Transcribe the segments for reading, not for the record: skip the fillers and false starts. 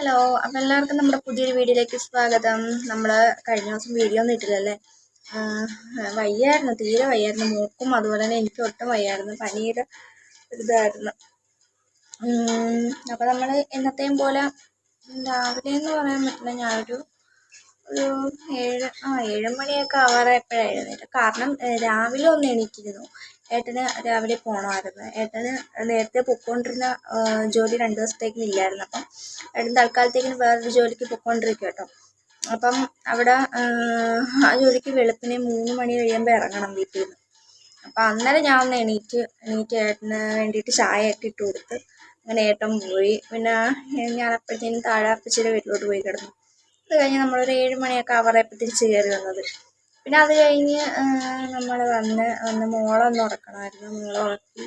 Hello, അപ്പം എല്ലാവർക്കും നമ്മുടെ പുതിയൊരു വീഡിയോയിലേക്ക് സ്വാഗതം. നമ്മൾ കഴിഞ്ഞ ദിവസം വീഡിയോ ഒന്നും ഇട്ടില്ലല്ലേ. വയ്യായിരുന്നു, തീരെ വയ്യായിരുന്നു. മൂക്കും അതുപോലെ തന്നെ എനിക്ക് ഒട്ടും വയ്യായിരുന്നു, പനിയുടെ ഇതായിരുന്നു. അപ്പം നമ്മൾ എന്നത്തെയും പോലെ രാവിലെ എന്ന് പറയാൻ പറ്റില്ല, ഞാനൊരു 7 മണിയൊക്കെ ആവാറായപ്പോഴാണ് എഴുന്നേറ്റ്. കാരണം രാവിലെ ഒന്ന് എണീറ്റിരുന്നു. ഏട്ടന് രാവിലെ പോകണമായിരുന്നു. ഏട്ടന് നേരത്തെ പൊയ്ക്കൊണ്ടിരുന്ന ജോലി 2 ദിവസത്തേക്കും ഇല്ലായിരുന്നു. അപ്പം ഏട്ടൻ തൽക്കാലത്തേക്കിന് വേറൊരു ജോലിക്ക് പൊയ്ക്കൊണ്ടിരിക്കും കേട്ടോ. അപ്പം അവിടെ ആ ജോലിക്ക് വെളുപ്പിനെ 3 മണി കഴിയുമ്പോൾ ഇറങ്ങണം വീട്ടിൽ നിന്ന്. അപ്പം അന്നേരം ഞാൻ ഒന്ന് എണീറ്റ് ഏട്ടന് വേണ്ടിയിട്ട് ചായയൊക്കെ ഇട്ട് കൊടുത്ത് അങ്ങനെ ഏട്ടൻ പോയി. പിന്നെ ഞാൻ അപ്പോഴത്തേനും താഴെ അപ്പച്ചിയുടെ വീട്ടിലോട്ട് പോയി കിടന്നു. അത് കഴിഞ്ഞ് നമ്മളൊരു 7 മണിയൊക്കെ ആവാറായപ്പോൾ തിരിച്ച് കയറി വന്നത്. പിന്നെ അത് കഴിഞ്ഞ് നമ്മൾ വന്ന് മോളൊന്ന് ഉറക്കണമായിരുന്നു. മോളെ ഉറക്കി.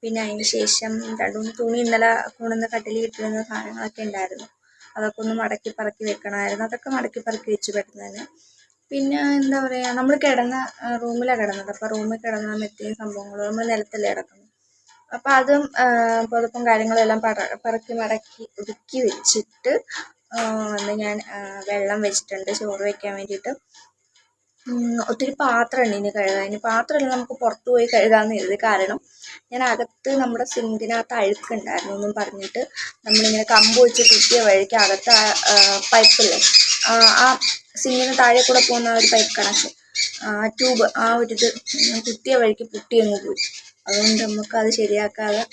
പിന്നെ അതിന് ശേഷം 2-3 തുണി ഇന്നലെ കൊണ്ടുവന്ന് കട്ടിലിൽ ഇട്ടിരുന്ന സാധനങ്ങളൊക്കെ ഉണ്ടായിരുന്നു. അതൊക്കെ ഒന്ന് മടക്കി പറക്കി വെക്കണമായിരുന്നു. അതൊക്കെ മടക്കി പറക്കി വെച്ച് പെട്ടെന്ന് തന്നെ. പിന്നെ എന്താ പറയുക, നമ്മൾ കിടന്ന റൂമിലാണ് കിടന്നത്. അപ്പോൾ റൂമിൽ കിടന്ന മെത്തയും സംഭവങ്ങളും നമ്മൾ നിലത്തല്ലേ കിടക്കുന്നത്. അപ്പോൾ അതും പുതപ്പും കാര്യങ്ങളും എല്ലാം പറക്കി മടക്കി ഒതുക്കി വെച്ചിട്ട് വന്ന് ഞാൻ വെള്ളം വെച്ചിട്ടുണ്ട് ചോറ് വയ്ക്കാൻ വേണ്ടിയിട്ട്. ഒത്തിരി പാത്രമുണ്ട് ഇനി കഴുകാൻ. ഇനി പാത്രമെല്ലാം നമുക്ക് പുറത്ത് പോയി കഴുകാമെന്ന് കരുതി. കാരണം ഞാൻ അകത്ത് നമ്മുടെ സിങ്കിനകത്ത് അഴുക്കുണ്ടായിരുന്നു എന്നും പറഞ്ഞിട്ട് നമ്മളിങ്ങനെ കമ്പ് വെച്ച് കുത്തിയ വഴിക്ക് അകത്ത് പൈപ്പില്ലേ, ആ സിങ്കിന് താഴെ കൂടെ പോകുന്ന ഒരു പൈപ്പ് കണക്ഷൻ, ട്യൂബ്, ആ ഒരു ഇത് കുത്തിയ വഴിക്ക് പൊട്ടി അങ്ങ് പോയി. അതുകൊണ്ട് നമുക്കത് ശരിയാക്കാതെ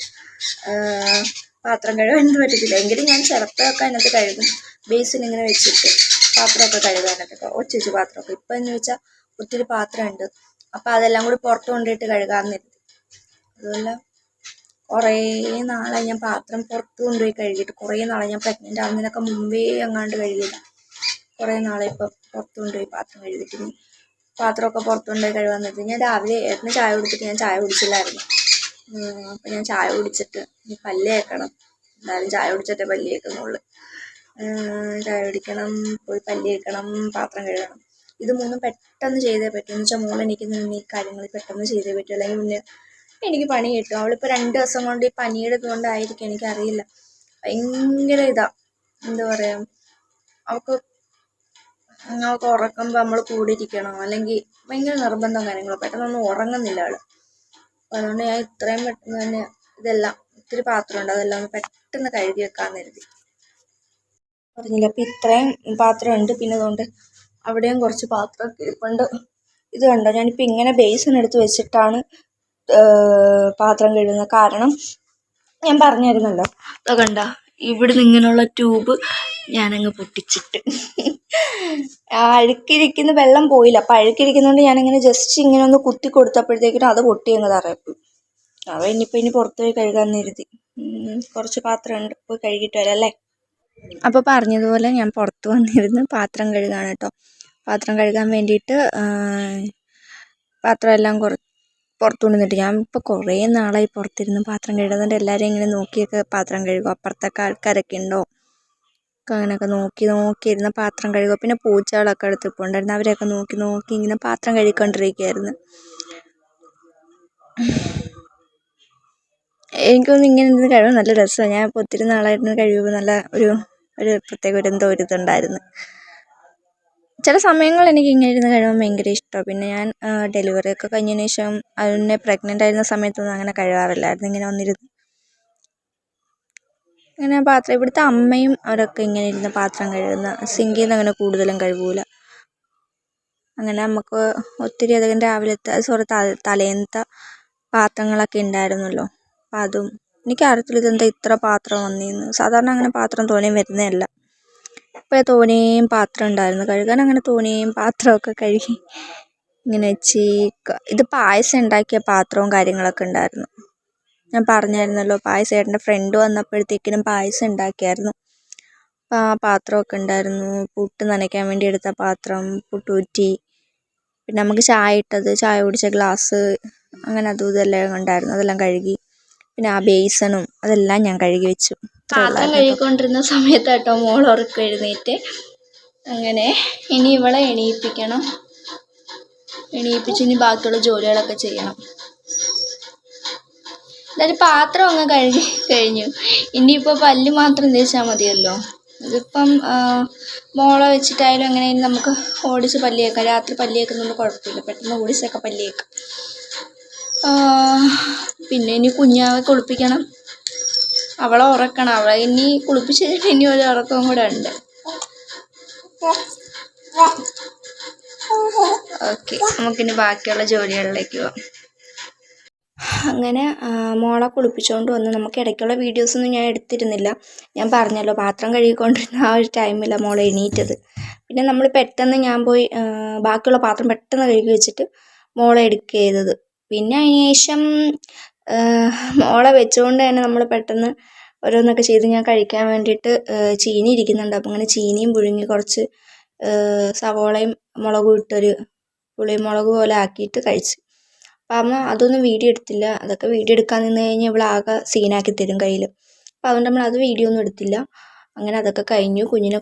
പാത്രം കഴുകാനൊന്നും പറ്റത്തില്ല. എങ്കിലും ഞാൻ ചിലപ്പോഴൊക്കെ അതിനകത്ത് കഴുകും. ബേസിൻ ഇങ്ങനെ വെച്ചിട്ട് പാത്രമൊക്കെ കഴുകാനൊക്കെ ഒച്ചിച്ച് പാത്രമൊക്കെ. ഇപ്പം എന്ന് വെച്ചാൽ ഒത്തിരി പാത്രമുണ്ട്. അപ്പം അതെല്ലാം കൂടി പുറത്ത് കൊണ്ടുപോയിട്ട് കഴുകാമെന്ന് കരുതി. അതുപോലെ കുറേ നാളായി ഞാൻ പാത്രം പുറത്ത് കൊണ്ടുപോയി കഴുകിയിട്ട്. കുറേ നാളായി, ഞാൻ പ്രഗ്നൻ്റ് ആവുന്നതിനൊക്കെ മുമ്പേ അങ്ങാണ്ട് കഴുകിയില്ല. കുറേ നാളെ ഇപ്പം പുറത്ത് കൊണ്ടുപോയി പാത്രം കഴുകിയിട്ട്. പാത്രമൊക്കെ പുറത്ത് കൊണ്ടുപോയി കഴുകാമെന്ന് കരുതി. ഞാൻ രാവിലെ ഏട്ടന് ചായ കുടിച്ചിട്ട് ഞാൻ ചായ കുടിച്ചില്ലായിരുന്നു. അപ്പം ഞാൻ ചായ കുടിച്ചിട്ട് ഇനി പല്ല് തേക്കണം. എന്തായാലും ചായ കുടിച്ചിട്ടേ പല്ല് തേക്കുന്നുള്ളൂ. ചായ കുടിക്കണം, പോയി പല്ല് തേക്കണം, പാത്രം കഴുകണം. ഇത് മൂന്നും പെട്ടെന്ന് ചെയ്തേ പറ്റും. എന്ന് വെച്ചാൽ മോൾ എണീക്കുന്ന ഈ കാര്യങ്ങൾ പെട്ടെന്ന് ചെയ്തേ പറ്റും. അല്ലെങ്കിൽ പിന്നെ എനിക്ക് പണി കിട്ടും. അവളിപ്പോൾ 2 ദിവസം കൊണ്ട് ഈ പനിയുടെ ഇതുകൊണ്ടായിരിക്കും, എനിക്കറിയില്ല. ഭയങ്കര എന്താ പറയുക, അവൾക്ക് ഉറക്കുമ്പോൾ നമ്മൾ കൂടെ ഇരിക്കണം. അല്ലെങ്കിൽ ഭയങ്കര നിർബന്ധം കാര്യങ്ങളും. പെട്ടെന്നൊന്നും ഉറങ്ങുന്നില്ല അവൾ. അപ്പോൾ അതുകൊണ്ട് ഞാൻ ഇത്രയും പെട്ടെന്ന് തന്നെ ഇതെല്ലാം, ഒത്തിരി പാത്രമുണ്ട്, അതെല്ലാം ഒന്ന് പെട്ടെന്ന് കഴുകി വെക്കാമെന്ന് കരുതി. പറഞ്ഞില്ല, അപ്പം ഇത്രയും പാത്രമുണ്ട്. പിന്നെ അതുകൊണ്ട് അവിടെയും കുറച്ച് പാത്രമൊക്കെ ഇരിപ്പുണ്ട്. ഇത് കണ്ടോ, ഞാനിപ്പോൾ ഇങ്ങനെ ബേസിൻ എടുത്ത് വെച്ചിട്ടാണ് പാത്രം കഴുകുന്നത്. കാരണം ഞാൻ പറഞ്ഞിരുന്നല്ലോ, അത് കണ്ട ഇവിടുന്ന് ഇങ്ങനെയുള്ള ട്യൂബ് ഞാനങ്ങ് പൊട്ടിച്ചിട്ട് അഴുക്കിരിക്കുന്ന വെള്ളം പോയില്ല. അപ്പം അഴുക്കിരിക്കുന്നതുകൊണ്ട് ഞാനിങ്ങനെ ജസ്റ്റ് ഇങ്ങനെ ഒന്ന് കുത്തി കൊടുത്തപ്പോഴത്തേക്കിനും അത് പൊട്ടി അങ്ങ് തറയപ്പോയി. അവ ഇനി പുറത്ത് പോയി കഴുകാമെന്ന് കരുതി. കുറച്ച് പാത്രമുണ്ട്, പോയി കഴുകിയിട്ട് വരാം അല്ലേ. അപ്പോൾ പറഞ്ഞതുപോലെ ഞാൻ പുറത്ത് വന്നിരുന്ന് പാത്രം കഴുകാണ് കേട്ടോ. പാത്രം കഴുകാൻ വേണ്ടിയിട്ട് പാത്രമെല്ലാം പുറത്തു കൊണ്ടുവന്നിട്ട്, ഞാൻ ഇപ്പോൾ കുറേ നാളായി പുറത്തിരുന്ന് പാത്രം കഴുകുന്നുണ്ട്. എല്ലാവരും ഇങ്ങനെ നോക്കിയൊക്കെ പാത്രം കഴുകും. അപ്പുറത്തൊക്കെ ആൾക്കാരൊക്കെ ഉണ്ടോ അങ്ങനെയൊക്കെ നോക്കിയിരുന്ന് പാത്രം കഴുകുക. പിന്നെ പൂച്ചകളൊക്കെ അടുത്തിപ്പോൾ ഉണ്ടായിരുന്നു, അവരെയൊക്കെ നോക്കി ഇങ്ങനെ പാത്രം കഴുകിക്കൊണ്ടിരിക്കുകയായിരുന്നു. എനിക്കൊന്നും ഇങ്ങനെ ഇരുന്ന് കഴുകാൻ നല്ല രസമാണ്. ഞാൻ ഇപ്പോൾ ഒത്തിരി നാളായിരുന്നു കഴിയുമ്പോൾ നല്ല ഒരു പ്രത്യേക എന്തോ ഒരു ഇതുണ്ടായിരുന്നു. ചില സമയങ്ങളിൽ എനിക്ക് ഇങ്ങനെ ഇരുന്ന് കഴിയുമ്പോൾ ഭയങ്കര ഇഷ്ടമാണ്. പിന്നെ ഞാൻ ഡെലിവറി ഒക്കെ കഴിഞ്ഞതിന് ശേഷം അതിനെ പ്രഗ്നൻ്റ് ആയിരുന്ന സമയത്തൊന്നും അങ്ങനെ കഴുകാറില്ലായിരുന്നു. ഇങ്ങനെ വന്നിരുന്ന് ഇങ്ങനെ പാത്രം, ഇവിടുത്തെ അമ്മയും അവരൊക്കെ ഇങ്ങനെ ഇരുന്ന് പാത്രം കഴുകുന്ന, സിങ്കിൽ നിന്ന് അങ്ങനെ കൂടുതലും കഴുകൂല. അങ്ങനെ നമുക്ക് ഒത്തിരി അധികം രാവിലത്തെ തലേന്നത്തെ പാത്രങ്ങളൊക്കെ ഉണ്ടായിരുന്നല്ലോ. അപ്പം അതും എനിക്കറിയത്തില്ല ഇതെന്താ ഇത്ര പാത്രം വന്നിരുന്നു. സാധാരണ അങ്ങനെ പാത്രം തോനെയും വരുന്നതല്ല. ഇപ്പോൾ തോനെയും പാത്രം ഉണ്ടായിരുന്നു കഴുകാൻ. അങ്ങനെ തോനെയും പാത്രമൊക്കെ കഴുകി ഇങ്ങനെ വെച്ച്. ഇത് പായസം ഉണ്ടാക്കിയ പാത്രവും കാര്യങ്ങളൊക്കെ ഉണ്ടായിരുന്നു. ഞാൻ പറഞ്ഞായിരുന്നല്ലോ, പായസം ഏട്ടൻ്റെ ഫ്രണ്ട് വന്നപ്പോഴത്തേക്കിനും പായസം ഉണ്ടാക്കിയായിരുന്നു. അപ്പോൾ ആ പാത്രമൊക്കെ ഉണ്ടായിരുന്നു. പുട്ട് നനയ്ക്കാൻ വേണ്ടി എടുത്ത പാത്രം, പുട്ടൂറ്റി, പിന്നെ നമുക്ക് ചായ കുടിച്ച ഗ്ലാസ്, അങ്ങനെ അതും ഇതെല്ലാം ഉണ്ടായിരുന്നു. അതെല്ലാം കഴുകി. പിന്നെ ആ ബേസണും അതെല്ലാം ഞാൻ കഴുകി വെച്ചു. പാത്രം കഴുകിക്കൊണ്ടിരുന്ന സമയത്ത് കേട്ടോ മോൾ ഉറക്കം എഴുന്നേറ്റ്. അങ്ങനെ ഇനി ഇവളെ എണീപ്പിക്കണം. എണീപ്പിച്ച് ഇനി ബാക്കിയുള്ള ജോലികളൊക്കെ ചെയ്യണം. എന്തായാലും പാത്രം അങ്ങ് കഴുകി കഴിഞ്ഞു. ഇനിയിപ്പോൾ പല്ല് മാത്രം തേച്ചാൽ മതിയല്ലോ. ഇതിപ്പം മോളെ വെച്ചിട്ടായാലും എങ്ങനെയും നമുക്ക് ഓടിച്ച് പല്ല് തേക്കാം. രാത്രി പല്ല് തേക്കുന്നൊന്നും കുഴപ്പമില്ല, പെട്ടെന്ന് ഓടിച്ചൊക്കെ പല്ല് തേക്കാം. പിന്നെ ഇനി കുഞ്ഞാവെ കുളിപ്പിക്കണം, അവളെ ഉറക്കണം. അവളെ ഇനി കുളിപ്പിച്ച് കഴിഞ്ഞാൽ ഇനി ഒരു ഉറക്കവും കൂടെ ഉണ്ട്. ഓക്കെ, നമുക്കിനി ബാക്കിയുള്ള ജോലികളിലേക്ക് പോവാം. അങ്ങനെ മോളെ കുളിപ്പിച്ചുകൊണ്ട് വന്ന് നമുക്ക് ഇടയ്ക്കുള്ള വീഡിയോസൊന്നും ഞാൻ എടുത്തിരുന്നില്ല. ഞാൻ പറഞ്ഞല്ലോ, പാത്രം കഴുകിക്കൊണ്ടിരുന്ന ആ ഒരു ടൈമിലാണ് മോളെ എണീറ്റത്. പിന്നെ നമ്മൾ പെട്ടെന്ന് ഞാൻ പോയി ബാക്കിയുള്ള പാത്രം പെട്ടെന്ന് കഴുകി വെച്ചിട്ട് മോളെ എടുക്കുക ചെയ്തത്. പിന്നെ അതിന് ശേഷം മോളെ വെച്ചുകൊണ്ട് തന്നെ നമ്മൾ പെട്ടെന്ന് ഓരോന്നൊക്കെ ചെയ്ത് ഞാൻ കഴിക്കാൻ വേണ്ടിയിട്ട് ചീനി ഇരിക്കുന്നുണ്ട്. അപ്പം അങ്ങനെ ചീനിയും പുഴുങ്ങി കുറച്ച് സവോളയും മുളകും ഇട്ടൊരു പുളിമുളക് പോലെ ആക്കിയിട്ട് കഴിച്ച്. അപ്പം അമ്മ അതൊന്നും വീഡിയോ എടുത്തില്ല. അതൊക്കെ വീഡിയോ എടുക്കാൻ നിന്ന് കഴിഞ്ഞാൽ ഇവളാകെ സീനാക്കി തരും കയ്യിൽ. അപ്പം അതുകൊണ്ട് നമ്മൾ അത് വീഡിയോ ഒന്നും എടുത്തില്ല. അങ്ങനെ അതൊക്കെ കഴിഞ്ഞു. കുഞ്ഞിനെ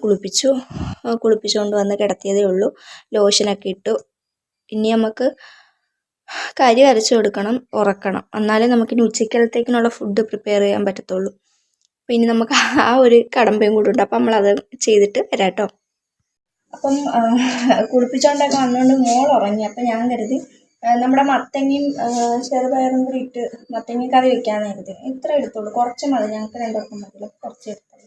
കുളിപ്പിച്ചുകൊണ്ട് വന്ന് കിടത്തിയതേ ഉള്ളൂ. ലോഷനൊക്കെ ഇട്ടു. ഇനി നമുക്ക് കരി അരച്ചു കൊടുക്കണം, ഉറക്കണം. എന്നാലേ നമുക്കിനി ഉച്ചക്കലത്തേക്കിനുള്ള ഫുഡ് പ്രിപ്പയർ ചെയ്യാൻ പറ്റത്തുള്ളൂ. അപ്പം ഇനി നമുക്ക് ആ ഒരു കടമ്പയും കൂടെ ഉണ്ട്. അപ്പം നമ്മളത് ചെയ്തിട്ട് വരാം കേട്ടോ. അപ്പം കുളിപ്പിച്ചുകൊണ്ടൊക്കെ വന്നുകൊണ്ട് മോൾ ഉറങ്ങി. അപ്പം ഞാൻ കരുതി നമ്മുടെ മത്തങ്ങയും ചെറുപയറും കൂടി ഇട്ട് മത്തങ്ങ കറി വെക്കാമെന്ന് കരുതി. ഇത്ര എടുത്തുള്ളൂ, കുറച്ച് മതി, ഞങ്ങൾക്ക് രണ്ടുപേർക്കും മതിയല്ലോ, കുറച്ച് എടുത്തുള്ളൂ.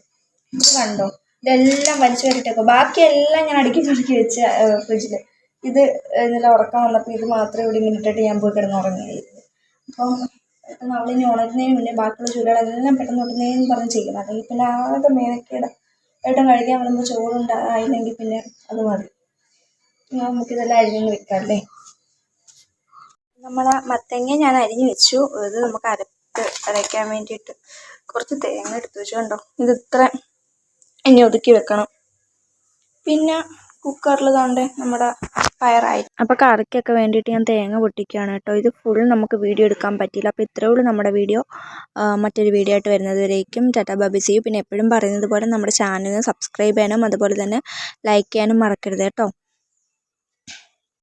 ഇത് കണ്ടോ, ഇതെല്ലാം വലിച്ചു കയറ്റിട്ടേക്കോ. ബാക്കിയെല്ലാം ഞാൻ അടുക്കി ചുരുക്കി വെച്ച ഫ്രിഡ്ജിൽ. ഇത് ഇന്നലെ ഉറക്കം വന്നപ്പോൾ ഇത് മാത്രമേ ഇവിടെ ഇങ്ങനെ ഇട്ടിട്ട് ഞാൻ പോയി കിടന്ന് ഉറങ്ങിയായിരുന്നു. അപ്പം പെട്ടെന്ന് അവളിനി ഉണരുന്നതിന് മുന്നേ ബാക്കിയുള്ള ജോലികളെല്ലാം പെട്ടെന്ന് ഉടനേന്ന് പറഞ്ഞ് ചെയ്യണം. അല്ലെങ്കിൽ പിന്നെ ആകെ മേനക്കേട്. ഏട്ടൻ കഴിക്കാൻ വരുമ്പോൾ ചോറുണ്ടായില്ലെങ്കിൽ പിന്നെ അത് മതി. നമുക്കിതെല്ലാം അരിഞ്ഞ് വെക്കാമല്ലേ. നമ്മളെ മത്തങ്ങ ഞാൻ അരിഞ്ഞ് വെച്ചു. ഇത് നമുക്ക് അരയ്ക്കാൻ വേണ്ടിയിട്ട് കുറച്ച് തേങ്ങ എടുത്ത് വെച്ചു. കണ്ടോ, ഇത് ഇത്ര ഇനി ഒതുക്കി വെക്കണം. പിന്നെ കുക്കറിൽ താണ്ടേ നമ്മുടെ പയറായി. അപ്പോൾ കറിക്കൊക്കെ വേണ്ടിയിട്ട് ഞാൻ തേങ്ങ പൊട്ടിക്കുകയാണ് കേട്ടോ. ഇത് ഫുൾ നമുക്ക് വീഡിയോ എടുക്കാൻ പറ്റിയില്ല. അപ്പോൾ ഇത്രയേ ഉള്ളൂ നമ്മുടെ വീഡിയോ. മറ്റൊരു വീഡിയോ ആയിട്ട് വരുന്നത് വരേക്കും tata bye bye see you. പിന്നെ എപ്പോഴും പറയുന്നത് പോലെ നമ്മുടെ ചാനലിന് സബ്സ്ക്രൈബ് ചെയ്യാനും അതുപോലെ തന്നെ ലൈക്ക് ചെയ്യാനും മറക്കരുത് കേട്ടോ.